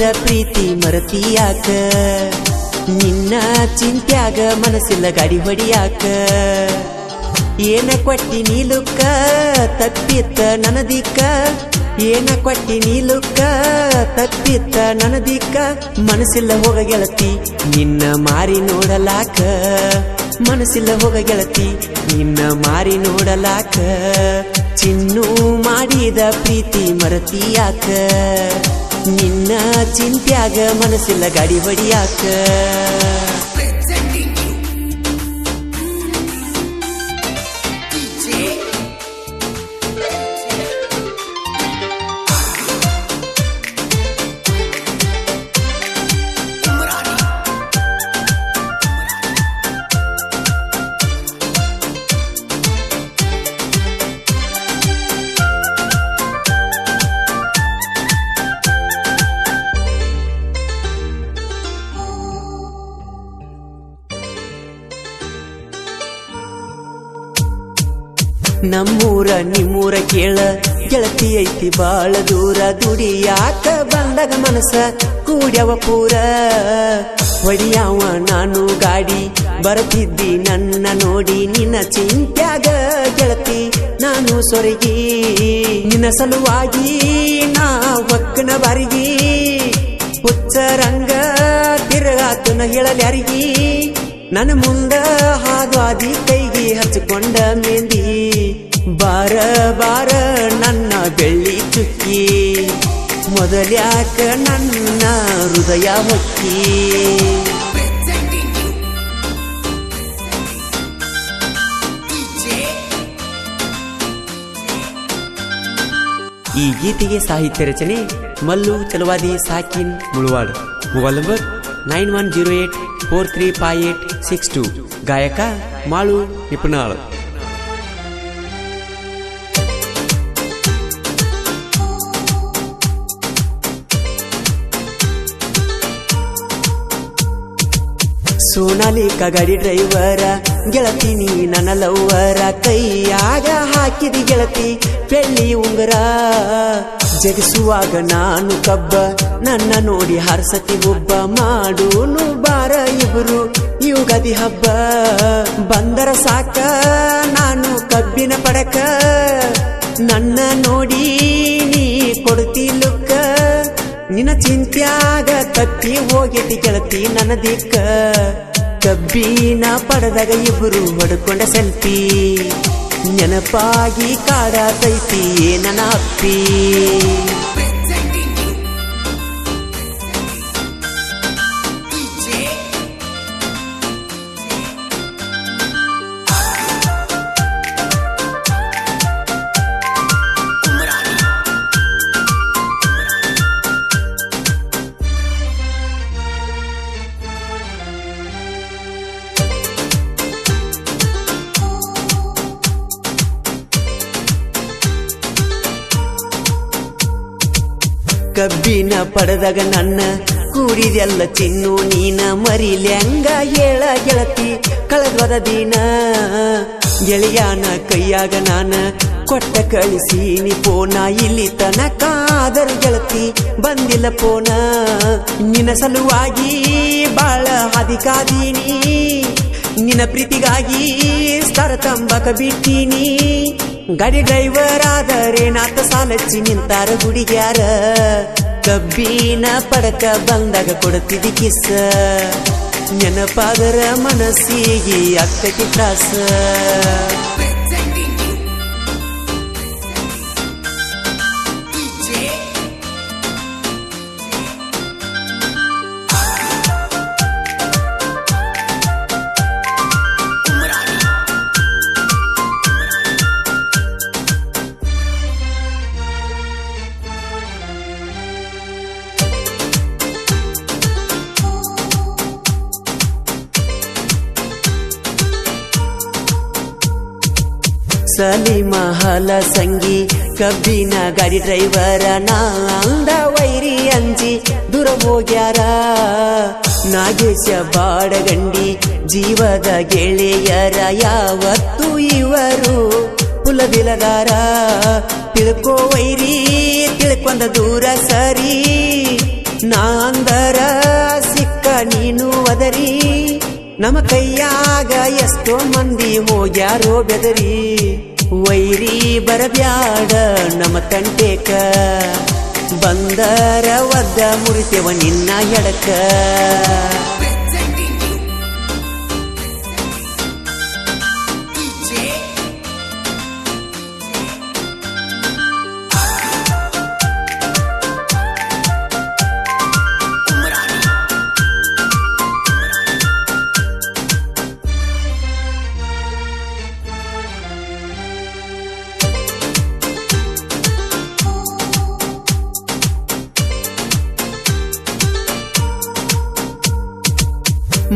ಮಾಡಿದ ಪ್ರೀತಿ ಮರತಿಯಾಕ ನಿನ್ನ ಚಿಂತ್ಯಾಗ ಮನಸ್ಸಿಲ್ಲ ಗಾಡಿ ಹೊಡಿಯಾಕ ಏನ ಕೊಟ್ಟಿ ನೀಲುಕ್ಕ ತಪ್ಪಿತ್ತ ನನದಿಕ್ಕ ಏನ ಕೊಟ್ಟಿ ನೀಲುಕ್ಕ ತಪ್ಪಿತ್ತ ನನದಿಕ್ಕ ಮನಸ್ಸಿಲ್ಲ ಹೋಗ ಗೆಳತಿ ನಿನ್ನ ಮಾರಿ ನೋಡಲಾಕ ಮನಸ್ಸಿಲ್ಲ ಹೋಗ ಗೆಳತಿ ನಿನ್ನ ಮಾರಿ ನೋಡಲಾಕ ಚಿನ್ನು ಮಾಡಿದ ಪ್ರೀತಿ ಮರತಿಯಾಕ ನಿನ್ನ ಚಿಂತ್ಯಾಗ ಮನಸ್ಸಿಲ್ಲ ಗಾಡಿ ಹೊಡಿಯಾಕ ನಮ್ಮೂರ ನಿಮ್ಮೂರ ಕೇಳ ಗೆಳತಿ ಐತಿ ಬಾಳ ದೂರ ದುಡಿಯಾಕ ಬಂದಾಗ ಮನಸ್ಸ ಕೂಡ್ಯವ ಪೂರ ಹೊಡಿಯಾವ ನಾನು ಗಾಡಿ ಬರತಿದ್ದಿ ನನ್ನ ನೋಡಿ ನಿನ್ನ ಚಿಂತ್ಯಾಗ ಗೆಳತಿ ನಾನು ಸೊರಗಿ ನಿನ್ನ ಸಲುವಾಗಿ ನಾ ಒಕ್ಕನ ಬಾರಿಗಿ ಹುಚ್ಚರಂಗ ತಿರುಗಾತನ ಹೇಳಲ್ಯಾರಿಗಿ ನನ್ನ ಮುಂದ ಹಾದ್ವಾದಿ ಕೈಗೆ ಹಚ್ಚಿಕೊಂಡ ಮೆಂದಿ ಬಾರ ಬಾರ ನನ್ನ ಬೆಳ್ಳಿ ಚುಕ್ಕಿ ಮೊದಲ್ಯಾಕ ನನ್ನ ಹೃದಯ ಹೊಕ್ಕಿ ಈ ಗೀತೆಗೆ ಸಾಹಿತ್ಯ ರಚನೆ ಮಲ್ಲು ಚಲವಾದಿ ಸಾಕಿನ್ ಮುಳುವಾಡ್ ಮೊಬೈಲ್ ನಂಬರ್ 9108435862 ಗಾಯಕ ಮಾಳು ನಿಪುಣಾಳ್ ಸೋನಾಲಿಕ ಗಾಡಿ ಡ್ರೈವರ ಗೆಳತಿ ನೀ ನನ್ನ ಲವ್ವರ ಕೈಯಾಗ ಹಾಕಿದಿ ಗೆಳತಿ ಬೆಳ್ಳಿ ಉಂಗರ ಜಗಿಸುವಾಗ ನಾನು ಕಬ್ಬ ನನ್ನ ನೋಡಿ ಹರ್ಸತಿ ಒಬ್ಬ ಮಾಡೂನು ಬಾರ ಇಬ್ರು ಯುಗಾದಿ ಹಬ್ಬ ಬಂದರ ಸಾಕ ನಾನು ಕಬ್ಬಿನ ಪಡಕ ನನ್ನ ನೋಡಿ ನೀ ಕೊಡ್ತಿ ಲುಕ್ಕ ನಿನ್ನ ಚಿಂತ್ಯಾಗ ತಪ್ಪಿ ಹೋಗೇತಿ ಗೆಳತಿ ನನ್ನ ದಿಕ್ಕ ಕಬ್ಬಿನ ಪಡೆದಾಗ ಇಬ್ರು ಹೊಡ್ಕೊಂಡ ಸೆಲ್ಫಿ ನೆನಪಾಗಿ ಕಾಡತೈತಿ ನನ್ನ ಅಪ್ಪಿ ಕಬ್ಬಿನ ಪಡೆದಾಗ ನನ್ನ ಕೂಡಿದೆಲ್ಲ ಚಿನ್ನು ನೀನ ಮರಿಲ್ಯಾಂಗ ಹೇಳ ಗೆಳತಿ ಕಳೆದ್ವದ ದಿನ ಗೆಳೆಯನ ಕೈಯಾಗ ನಾನ ಕೊಟ್ಟ ಕಳಿಸೀನಿ ಪೋನ ಇಲ್ಲಿ ತನಕಾದರೂ ಗೆಳತಿ ಬಂದಿಲ್ಲ ಪೋನ ನಿನ್ನ ಸಲುವಾಗಿ ಬಾಳ ಹಾದಿಕಾದೀನಿ ನಿನ್ನ ಪ್ರೀತಿಗಾಗಿ ಸ್ತರ ತಂಬಕ ಬಿಟ್ಟೀನಿ ಗಾಡಿ ಡ್ರೈವರ್ ಆದರೆ ನಾತ ಸಾಲಚ್ಚಿ ನಿಂತಾರ ಹುಡುಗ್ಯಾರ ಕಬ್ಬಿನ ಪಡಕ ಬಂದಾಗ ಕೊಡ್ತಿದ್ದಿ ಕಿಸ್ಸ ನೆನಪಾದರ ಮನಸ್ಸಿಗೆ ಅಕ್ಕಟಿ ತ್ರಾಸ ಸಲೀಮ ಹಲ ಸಂಗಿ ಕಬ್ಬಿನ ಗಾಡಿ ಡ್ರೈವರ ನಾಂದ ವೈರಿ ಅಂಜಿ ದೂರ ಹೋಗ್ಯಾರ ನಾಗೇಶ ಬಾಡಗಂಡಿ ಜೀವದ ಗೆಳೆಯರ ಯಾವತ್ತು ಇವರು ಕುಲದಿಲದಾರ ತಿಳ್ಕೋ ವೈರಿ ತಿಳ್ಕೊಂಡ ದೂರ ಸರಿ ನಾಂದರ ಸಿಕ್ಕ ನೀನು ಒದರಿ ನಮ್ಮ ಕೈಯಾಗ ಎಷ್ಟೋ ಮಂದಿ ಹೋಗ್ಯಾರೋ ಬೆದರಿ ವೈರಿ ಬರಬ್ಯಾಡ ನಮ್ಮ ತಂಟೇಕ ಬಂದರ ಒದ್ದ ಮುರಿತೆವ ನಿನ್ನ ಎಡಕ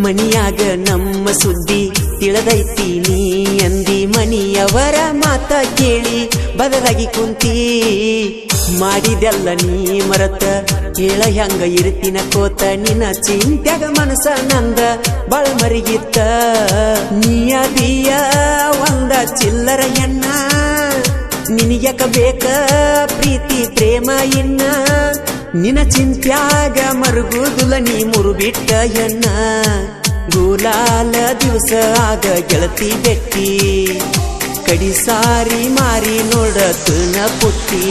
ಮನಿಯಾಗ ನಮ್ಮ ಸುದ್ದಿ ತಿಳಿದೈತಿ ನೀ ಅಂದಿ ಮನಿಯವರ ಮಾತ ಕೇಳಿ ಬದಲಾಗಿ ಕುಂತಿ ಮಾಡಿದೆಲ್ಲ ನೀ ಮರತ ಹೇಳ ಹೆಂಗ ಇರ್ತಿನ ಕೋತ ನಿನ್ನ ಚಿಂತ್ಯಾಗ ಮನಸ ನಂದ ಬಾಳ ಮರಿಗಿತ್ತ ನೀಯದಿಯ ಒಂದ ಚಿಲ್ಲರ ಎನ್ನ ನಿನಗ್ಯಾಕ ಬೇಕ ಪ್ರೀತಿ ಪ್ರೇಮ ಇನ್ನ ನಿನ್ನ ಚಿಂತ್ಯಾಗ ಮರುಗುದುಲ ನೀ ಮುರುಬಿಟ್ಟ ಎನ್ನ ಗುಲಾಲ ದಿವಸ ಆಗ ಗೆಳತಿ ಬೆಟ್ಟಿ ಕಡಿ ಸಾರಿ ಮಾರಿ ನೋಡತನ ಪುಟ್ಟಿ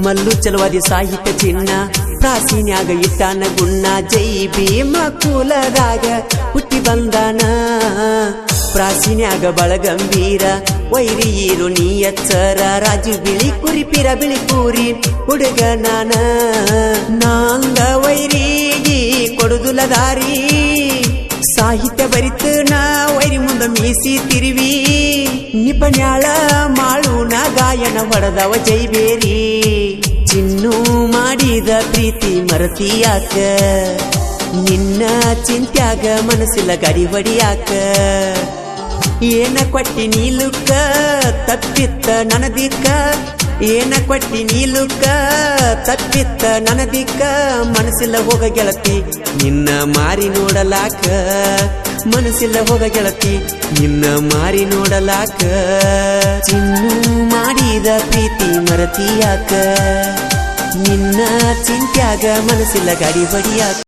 ಮಲ್ಲು ಚಲವಾದಿ ಸಾಹಿತ್ಯ ಚಿನ್ನ ಪ್ರಾಚೀನ್ಯಾಗ ಇಟ್ಟಾನ ಗುಣ್ಣ ಜೈ ಭೀಮ ಕುಲದಾಗ ಹುಟ್ಟಿ ಬಂದಾನ ಪ್ರಾಚೀನ್ಯಾಗ ಬಳಗಂಬೀರ ವೈರಿ ಈರು ನೀ ಎಚ್ಚರ ರಾಜು ಬಿಳಿ ಕುರಿ ಪಿರ ಬಿಳಿ ಕೂರಿ ಹುಡುಗ ನಾಂದ ವೈರಿಗೆ ಕೊಡುದುಲ ದಾರಿ ಸಾಹಿತ್ಯ ಬರಿತ ನಾ ವೈರಿ ಮುಂದ ಮೀಸಿ ತಿರುವಿ ನಿಪಣ್ಯಾಳ ಮಾಳುನ ಗಾಯನ ಹೊಡೆದವ ಜೈಬೇರಿ ಚಿನ್ನು ಮಾಡಿದ ಪ್ರೀತಿ ಮರತಿಯಾಕ ನಿನ್ನ ಚಿಂತ್ಯಾಗ ಮನಸ್ಸಿಲ್ಲ ಗಡಿ ಹೊಡಿಯಾಕ ಏನ ಕೊಟ್ಟಿ ನೀಲುಕ್ಕ ತಪ್ಪಿತ್ತ ನನದಿಕ್ಕ ಏನ ಕೊಟ್ಟಿ ನೀಲುಕ್ಕ ತಪ್ಪಿತ್ತ ನನದಿಕ್ಕ ಮನಸ್ಸಿಲ್ಲ ಹೋಗ ಗೆಳತಿ ನಿನ್ನ ಮಾರಿ ನೋಡಲಾಕ ಮನಸ್ಸಿಲ್ಲ ಹೋಗ ಗೆಳತಿ ನಿನ್ನ ಮಾರಿ ನೋಡಲಾಕ ಚಿನ್ನು ಮಾಡಿದ ಪ್ರೀತಿ ಮರತಿಯಾಕ ನಿನ್ನ ಚಿಂತ್ಯಾಗ ಮನಸ್ಸಿಲ್ಲ ಗಾಡಿ ಬಡಿಯಾಕ